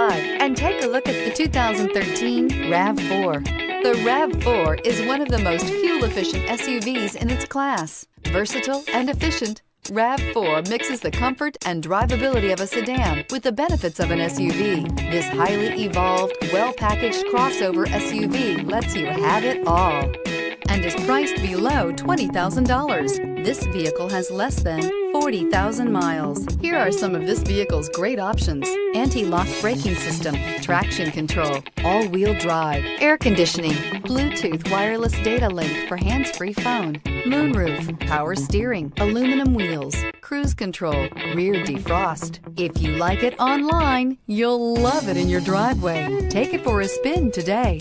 by and take a look at the 2013 RAV4. The RAV4 is one of the most fuel-efficient SUVs in its class. Versatile and efficient, RAV4 mixes the comfort and drivability of a sedan with the benefits of an SUV. This highly evolved, well-packaged crossover SUV lets you have it all and is priced below $20,000. This vehicle has less than 40,000 miles. Here are some of this vehicle's great options: anti-lock braking system, traction control, all-wheel drive, air conditioning, Bluetooth wireless data link for hands-free phone, moonroof, power steering, aluminum wheels, cruise control, rear defrost. If you like it online, you'll love it in your driveway. Take it for a spin today.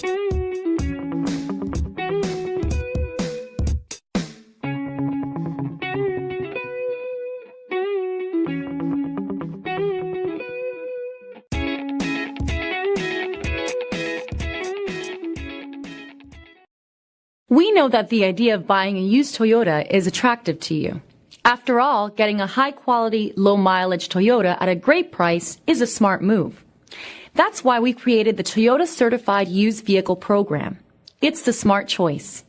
We know that the idea of buying a used Toyota is attractive to you. After all, getting a high-quality, low-mileage Toyota at a great price is a smart move. That's why we created the Toyota Certified Used Vehicle Program. It's the smart choice.